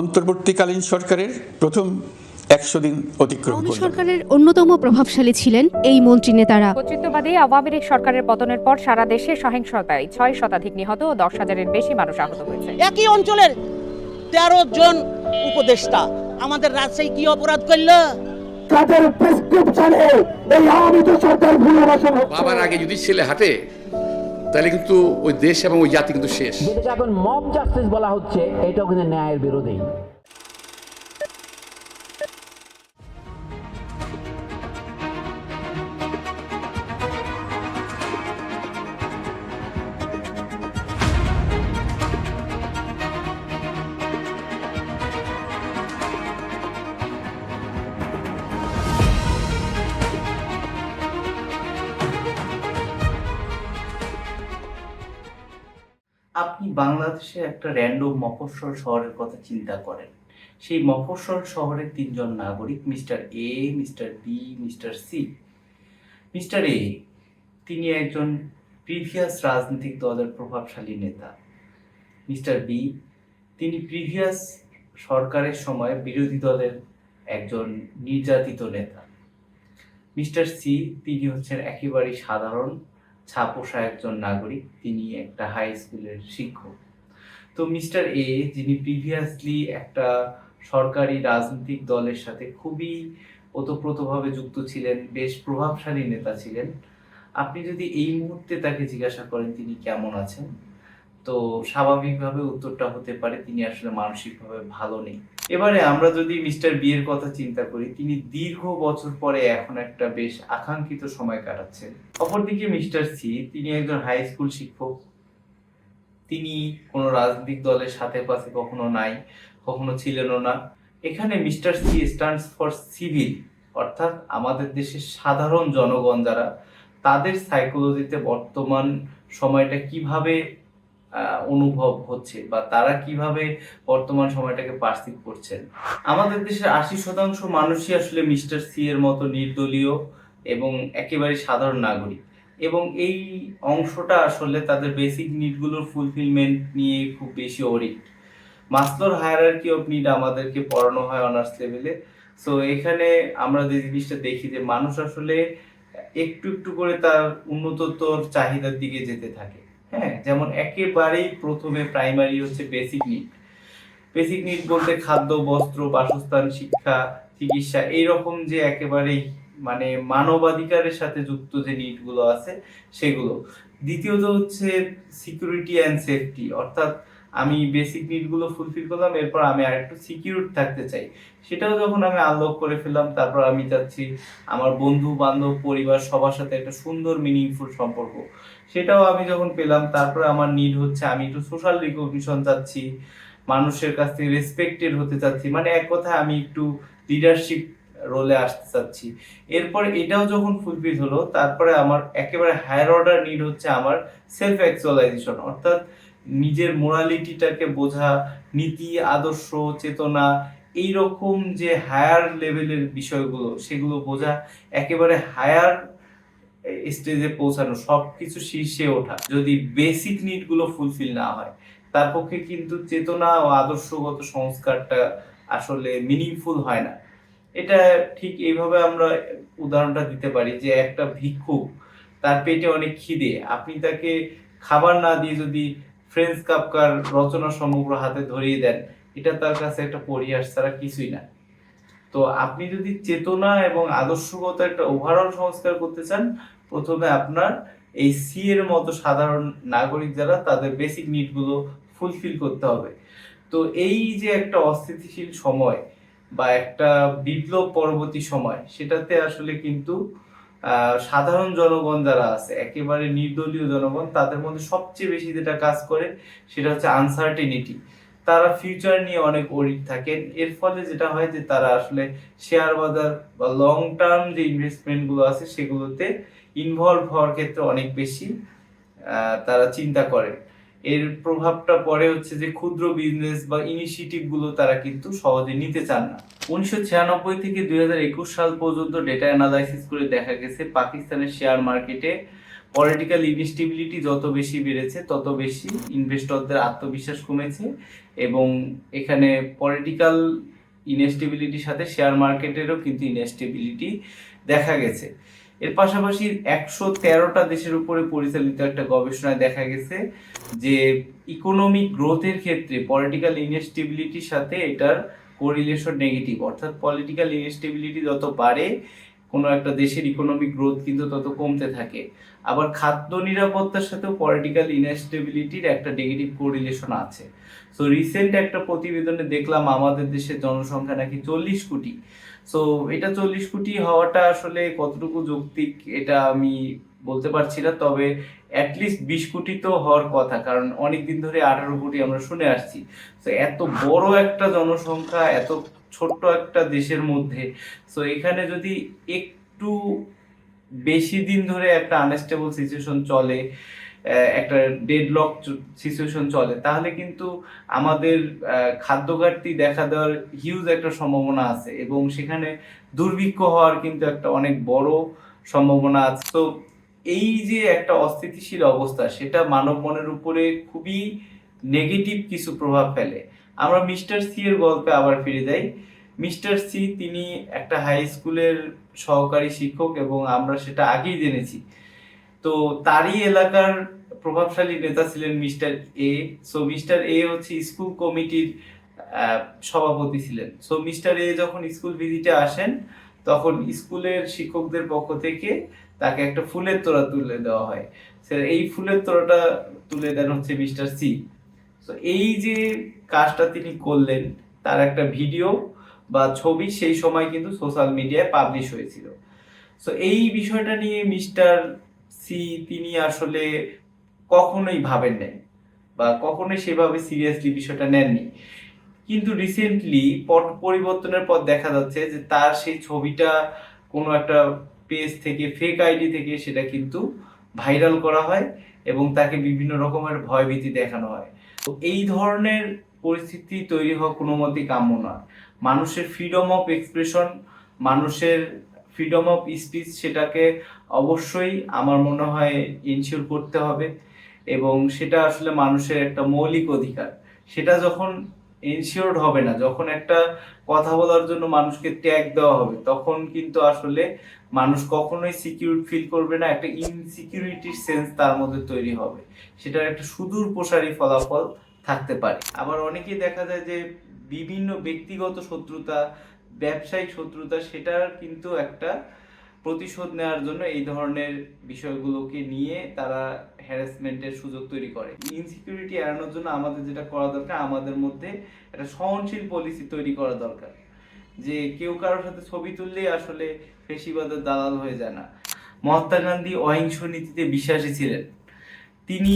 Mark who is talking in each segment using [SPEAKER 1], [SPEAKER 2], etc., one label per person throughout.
[SPEAKER 1] অন্তর্বর্তীকালীন সরকারের প্রথম 100 দিন অতিক্রম করল।
[SPEAKER 2] সরকারের অন্যতম প্রভাবশালী ছিলেন এই মন্ত্রী নেতারা।
[SPEAKER 3] কর্তৃত্ববাদী আওয়ামী লীগ সরকারের পতনের পর সারা দেশে সহিংসতায় 6 শতাধিক নিহত ও 10,000-এর বেশি মানুষ আহত হয়েছে।
[SPEAKER 4] একই অঞ্চলের 13 জন উপদেষ্টা আমাদের রাজশাহী কি অপরাধ করল?
[SPEAKER 5] তাদের প্রেসক্রিপশনে এই আওয়ামী সরকার ভুলবাসন হচ্ছে।
[SPEAKER 6] বাবার আগে যদি ছেলে হাঁটে তাহলে কিন্তু ওই দেশ এবং ওই জাতি কিন্তু শেষ।
[SPEAKER 7] যেটাকে এখন মব জাস্টিস বলা হচ্ছে, এটাও কিন্তু ন্যায়ের বিরোধী।
[SPEAKER 8] আপনি বাংলাদেশে একটা র্যান্ডম মফস্বল শহরের কথা চিন্তা করেন। সেই মফস্বল শহরের 3 জন নাগরিক, mister A, mister B, mister C. Mister A তিনি একজন প্রিভিয়াস রাজনৈতিক দলের প্রভাবশালী নেতা। মিস্টার বি তিনি প্রিভিয়াস সরকারের সময় বিরোধী দলের একজন নির্যাতিত নেতা। মিস্টার সি তিনি হচ্ছেন একেবারেই সাধারণ ছাপোষা একজন নাগরিক, তিনি একটা হাই স্কুলের শিক্ষক। তো মিস্টার এ যিনি প্রিভিয়াসলি একটা সরকারি রাজনৈতিক দলের সাথে খুবই ওতপ্রোতভাবে যুক্ত ছিলেন, বেশ প্রভাবশালী নেতা ছিলেন, আপনি যদি এই মুহূর্তে তাকে জিজ্ঞাসা করেন তিনি কেমন আছেন, তো স্বাভাবিকভাবে উত্তরটা হতে পারে তিনি আসলে মানসিকভাবে ভালো নেই। এবারে আমরা যদি মিস্টার বি এর কথা চিন্তা করি, তিনি দীর্ঘ বছর পরে এখন একটা বেশ আকাঙ্ক্ষিত সময় কাটাচ্ছেন। অপরদিকে মিস্টার সি তিনি একজন হাই স্কুল শিক্ষক, তিনি কোনো রাজনৈতিক দলের সাথে পাশে কখনো নাই, কখনো ছিলেনও না। এখানে mister C stands for civil, অর্থাৎ আমাদের দেশের সাধারণ জনগণ যারা, তাদের সাইকোলজিতে বর্তমান সময়টা কিভাবে অনুভব হচ্ছে বা তারা কিভাবে বর্তমান সময়টাকে পার্সিভ করছেন। আমাদের দেশের 80% মানুষই আসলে মিস্টার সি এর মতো নির্দলীয় এবং একেবারে সাধারণ নাগরিক, এবং এই অংশটা আসলে তাদের বেসিক নিডগুলোর ফুলফিলমেন্ট নিয়ে খুব বেশি ওরিয়েন্ট। মাসলোর হায়ারার্কি অফ নিড আমাদেরকে পড়ানো হয় অনার্স লেভেলে। সো এখানে আমরা যে জিনিসটা দেখি যে মানুষ আসলে একটু একটু করে তার উন্নততর চাহিদার দিকে যেতে থাকে। হ্যাঁ, যেমন একেবারেই প্রথমে প্রাইমারি হচ্ছে বেসিক নিড। বেসিক নিড বলতে খাদ্য, বস্ত্র, বাসস্থান, শিক্ষা, চিকিৎসা, এইরকম যে একেবারেই মানে মানবাধিকারের সাথে যুক্ত যে নিডগুলো আছে সেগুলো। দ্বিতীয়ত হচ্ছে সিকিউরিটি অ্যান্ড সেফটি, অর্থাৎ আমি বেসিক নিডগুলো ফুলফিল করলাম, এরপর আমি আরেকটু সিকিউর থাকতে চাই, সেটাও যখন আমি আনলক করে ফেললাম, তারপর আমি চাচ্ছি আমার বন্ধু বান্ধব পরিবার সবার সাথে একটা সুন্দর মিনিংফুল সম্পর্ক, সেটাও আমি যখন পেলাম, তারপরে আমার নিড হচ্ছে আমি একটু সোশ্যাল রিকগনিশন চাচ্ছি, মানুষের কাছ থেকে রেসপেক্টেড হতে চাচ্ছি, মানে এক কথায় আমি একটু লিডারশিপ রোলে আসতে চাচ্ছি। এরপর এটাও যখন ফুলফিল হলো, তারপরে আমার একেবারে হায়ার অর্ডার নিড হচ্ছে আমার সেলফ অ্যাকচুয়ালাইজেশন, অর্থাৎ নিজের মোরালিটিটাকে বোঝা, নীতি, আদর্শ, চেতনা, এইরকম যে হায়ার লেভেলের বিষয়গুলো সেগুলো বোঝা, একেবারে হায়ার স্টেজে পৌঁছানো, সবকিছু শীর্ষে ওঠা। যদি বেসিক নিডগুলো ফুলফিল না হয়, তার পক্ষে কিন্তু চেতনা ও আদর্শগত সংস্কারটা আসলে মিনিংফুল হয় না। এটা ঠিক এইভাবে আমরা উদাহরণটা দিতে পারি যে একটা ভিক্ষুক, তার পেটে অনেক খিদে, আপনি তাকে খাবার না দিয়ে যদি ফ্রেঞ্চ কাফকার রচনা সমগ্র হাতে ধরিয়ে দেন, এটা তার কাছে একটা পরিহাস ছাড়া কিছুই না। তো আপনি যদি চেতনা এবং আদর্শগত একটা ওভারঅল সংস্কার করতে চান, প্রথমে আপনার এই সি এর মতো সাধারণ নাগরিক যারা, তাদের বেসিক নিডগুলো ফুলফিল করতে হবে। তো এই যে একটা অস্থিতিশীল সময় বা একটা বিপ্লব পরবর্তী সময়, সেটাতে আসলে কিন্তু সাধারণ জনগণ যারা আছে, একেবারে নির্দলীয় জনগণ, তাদের মধ্যে সবচেয়ে বেশি যেটা কাজ করে সেটা হচ্ছে আনসার্টেনিটি। তারা ফিউচার নিয়ে অনেক ওরিড থাকেন। এর ফলে যেটা হয় যে তারা আসলে শেয়ার বাজার বা লং টার্ম যে ইনভেস্টমেন্টগুলো আছে সেগুলোতে ইনভলভ হওয়ার ক্ষেত্রে অনেক বেশি তারা চিন্তা করেন। এর প্রভাবটা পরে হচ্ছে যে ক্ষুদ্র বিজনেস বা ইনিশিয়েটিভ গুলো তারা কিন্তু সহজে নিতে চান না। 1996 থেকে 2021 সাল পর্যন্ত ডেটা অ্যানালাইসিস করে দেখা গেছে পাকিস্তানের শেয়ার মার্কেটে পলিটিক্যাল ইনস্টেবিলিটি যত বেশি বেড়েছে তত বেশি ইনভেস্টরদের আত্মবিশ্বাস কমেছে, এবং এখানে পলিটিক্যাল ইনস্টেবিলিটির সাথে শেয়ার মার্কেটেরও কিন্তু ইনস্টেবিলিটি দেখা গেছে। এর পাশাপাশি 113টা দেশের উপরে পরিচালিত একটা গবেষণায় দেখা গেছে যে ইকোনমিক গ্রোথের ক্ষেত্রে পলিটিক্যাল ইনস্টেবিলিটির সাথে এটার কোরিলেশন নেগেটিভ, অর্থাৎ পলিটিক্যাল ইনস্টেবিলিটি যত বাড়ে কোনো একটা দেশের ইকোনমিক গ্রোথ কিন্তু তত কমতে থাকে। আবার খাদ্য নিরাপত্তার সাথেও পলিটিক্যাল ইনস্টেবিলিটির একটা নেগেটিভ কোরিলেশন আছে। সো রিসেন্ট একটা প্রতিবেদনে দেখলাম আমাদের দেশের জনসংখ্যা নাকি 40 কোটি। সো এটা 40 কোটি হওয়াটা আসলে কতটুকু যৌক্তিক এটা আমি বলতে পারছি না, তবে অ্যাটলিস্ট 20 কোটি তো হওয়ার কথা, কারণ অনেকদিন ধরে 18 কোটি আমরা শুনে আসছি। তো এত বড় একটা জনসংখ্যা এত ছোট্ট একটা দেশের মধ্যে, সো এখানে যদি একটু বেশি দিন ধরে একটা আনস্টেবল সিচুয়েশন চলে, একটা ডেডলক সিচুয়েশন চলে, তাহলে কিন্তু আমাদের খাদ্য ঘাটতি দেখা দেওয়ার হিউজ একটা সম্ভাবনা আছে, এবং সেখানে দুর্ভিক্ষ হওয়ার কিন্তু একটা অনেক বড় সম্ভাবনা আছে। তো এই যে একটা অস্থিতিশীল অবস্থা, সেটা মানব মনের উপরে খুবই নেগেটিভ কিছু প্রভাব ফেলে। আমরা মিস্টার সি এর গল্পে আবার ফিরে যাই। মিস্টার সি তিনি একটা হাই স্কুলের সহকারী শিক্ষক, এবং আমরা সেটা আগেই জেনেছি। তো তারই এলাকার প্রভাবশালী নেতা ছিলেন মিস্টার এ। সো মিস্টার এ হচ্ছে স্কুল কমিটির সভাপতি ছিলেন। সো মিস্টার এ যখন স্কুল ভিজিটে আসেন, তখন স্কুলের শিক্ষকদের পক্ষ থেকে তাকে একটা ফুলের তোড়া তুলে দেওয়া হয়। এই ফুলের তোড়াটা তুলে দেন হচ্ছে মিস্টার সি। তো এই যে কাজটা তিনি করলেন, তার একটা ভিডিও বা ছবি সেই সময় কিন্তু সোশ্যাল মিডিয়ায় পাবলিশ হয়েছিল। সো এই বিষয়টা নিয়ে মিস্টার সি তিনি আসলে কখনোই ভাবেন নাই, বা কখনোই সেভাবে সিরিয়াসলি বিষয়টা নেননি। কিন্তু রিসেন্টলি পট পরিবর্তনের পর দেখা যাচ্ছে যে তার সেই ছবিটা কোনো একটা পেজ থেকে, ফেক আইডি থেকে সেটা কিন্তু ভাইরাল করা হয়, এবং তাকে বিভিন্ন রকমের ভয়ভীতি দেখানো হয়। তো এই ধরনের পরিস্থিতি তৈরি হওয়া কোনো মতেই কাম্য নয়। মানুষের ফ্রিডম অফ এক্সপ্রেশন, মানুষের ফ্রিডম অফ স্পিচ, সেটাকে অবশ্যই আমার মনে হয় ইনশিওর করতে হবে, এবং সেটা আসলে মানুষের একটা মৌলিক অধিকার। সেটা যখন ইনশিওরড হবে না, যখন একটা কথা বলার জন্য মানুষকে ট্যাগ দেওয়া হবে, তখন কিন্তু আসলে মানুষ কখনোই সিকিউর ফিল করবে না, একটা ইনসিকিউরিটির সেন্স তার মধ্যে তৈরি হবে, সেটার একটা সুদূর প্রসারী ফলাফল থাকতে পারে। আবার অনেকেই দেখা যায় যে বিভিন্ন ব্যক্তিগত শত্রুতা, ব্যবসায়িক শত্রুতা, সেটার কিন্তু একটা প্রতিশোধ নেওয়ার জন্য এই ধরনের বিষয়গুলোকে নিয়ে তারা হ্যারাসমেন্টের সুযোগ তৈরি করে। ইনসিকিউরিটি এড়ানোর জন্য আমাদের যেটা করা দরকার, আমাদের মধ্যে একটা সহনশীল পলিসি তৈরি করা দরকার, যে কেউ কারোর সাথে ছবি তুললেই আসলে ফেসিবাদের দালাল হয়ে যায় না। মহাত্মা গান্ধী অহিংস নীতিতে বিশ্বাসী ছিলেন। তিনি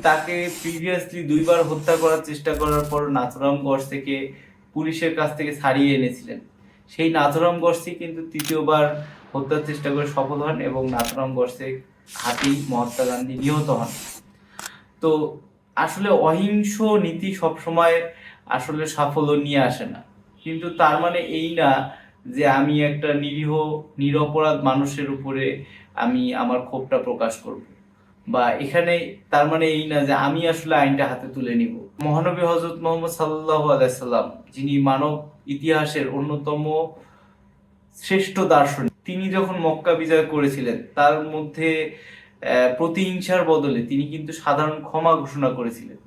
[SPEAKER 8] তাকে প্রিভিয়াসলি 2 বার হত্যা করার চেষ্টা করার পর নাথুরাম গডসেকে পুলিশের কাছ থেকে ছাড়িয়ে এনেছিলেন। সেই নাথুরাম গডসে কিন্তু 3য় বার হত্যার চেষ্টা করে সফল হন, এবং নাথুরাম গডসে হাতেই মহাত্মা গান্ধী নিহত হন। তো আসলে অহিংস নীতি সবসময় আসলে সাফল্য নিয়ে আসে না, কিন্তু তার মানে এই না যে আমি একটা নিরীহ নিরপরাধ মানুষের উপরে আমি আমার ক্ষোভটা প্রকাশ করব, বা এখানে তার মানে এই না যে আমি আসলে আইনটা হাতে তুলে নিব। মহানবী হযরত মুহাম্মদ সাল্লাল্লাহু আলাইহি সাল্লাম, যিনি মানব ইতিহাসের অন্যতম শ্রেষ্ঠ দার্শনিক, তিনি যখন মক্কা বিজয় করেছিলেন, তার মধ্যে প্রতিহিংসার বদলে তিনি কিন্তু সাধারণ ক্ষমা ঘোষণা করেছিলেন।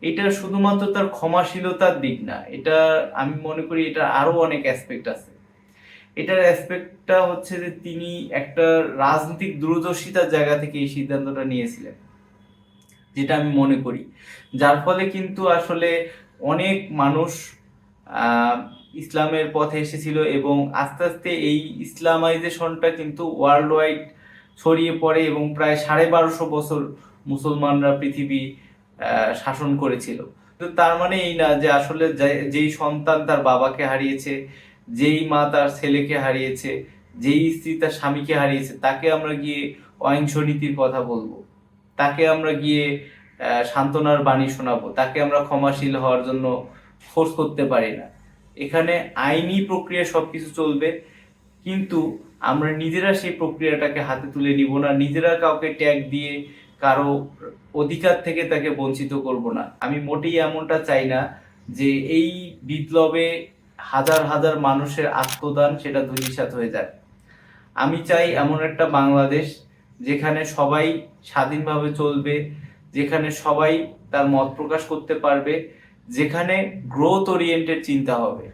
[SPEAKER 8] এটা শুধুমাত্র তার ক্ষমাশীলতার দিক না, এটা আমি মনে করি এটা আরো অনেক অ্যাসপেক্ট আছে। এটার অ্যাসপেক্টটা হচ্ছে যে তিনি একটা রাজনৈতিক দূরদর্শিতার জায়গা থেকে এই সিদ্ধান্তটা নিয়েছিলেন, যেটা আমি মনে করি, যার ফলে কিন্তু আসলে অনেক মানুষ ইসলামের পথে এসেছিল, এবং আস্তে আস্তে এই ইসলামাইজেশনটা কিন্তু ওয়ার্ল্ড ওয়াইড ছড়িয়ে পড়ে, এবং প্রায় 1250 বছর মুসলমানরা পৃথিবী শাসন করেছিল। তো তার মানে এই না যে আসলে যেই সন্তান তার বাবাকে হারিয়েছে, যেই মা তার ছেলেকে হারিয়েছে, যেই স্ত্রী তার স্বামীকে হারিয়েছে, তাকে আমরা গিয়ে অহিংস নীতির কথা বলবো, তাকে আমরা গিয়ে সান্ত্বনার বাণী শোনাবো, তাকে আমরা ক্ষমাশীল হওয়ার জন্য ফোর্স করতে পারি না। এখানে আইনি প্রক্রিয়া সবকিছু চলবে, কিন্তু আমরা নিজেরা সেই প্রক্রিয়াটাকে হাতে তুলে নিব না, নিজেরা কাউকে ট্যাগ দিয়ে কারো অধিকার থেকে তাকে বঞ্চিত করব না। আমি মোটেই এমনটা চাই না যে এই বিপ্লবে হাজার হাজার মানুষের আত্মদান সেটা ধূলিসাৎ হয়ে যায়। আমি চাই এমন একটা বাংলাদেশ যেখানে সবাই স্বাধীনভাবে চলবে, যেখানে সবাই তার মত প্রকাশ করতে পারবে, যেখানে গ্রোথ ওরিয়েন্টেড চিন্তা হবে।